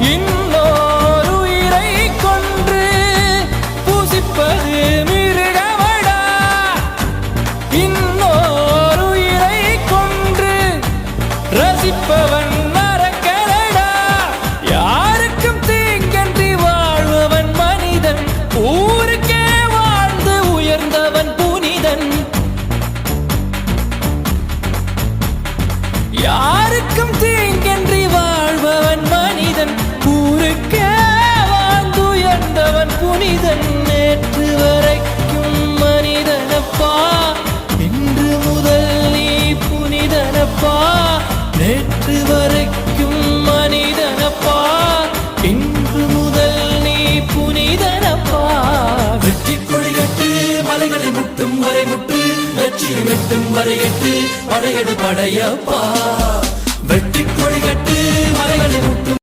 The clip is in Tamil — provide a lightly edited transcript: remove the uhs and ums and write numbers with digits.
இன்னோர் உயிரை கொன்று பூசிப்பது மிருகமடா. இன்னோர் உயிரை கொன்று ரசிப்பவன் நரக்கரடா. யாருக்கும் தீங்கன்றி வாழ்பவன் மனிதன், ஊருக்கே வாழ்ந்து உயர்ந்தவன் புனிதன். யாருக்கும் தீங்கன்றி வாழ்பவன் மனிதன், ஊருக்கே வாழ்ந்து உயர்ந்தவன் புனிதன். நேற்று வரைக்கும் மனிதனப்பா, இன்று முதல் நீ புனிதனப்பா. நேற்று வரைக்கும் மனிதனப்பா, இன்று முதல் நீ புனிதனப்பா. வெற்றி கொடி கட்டு, மலைகளை முட்டும் வரை முட்டு, வெற்றி வெட்டும் வரை எட்டு, படையெடு படையப்பா. வெற்றி கொடி கட்டு, மலைகளை முட்டும்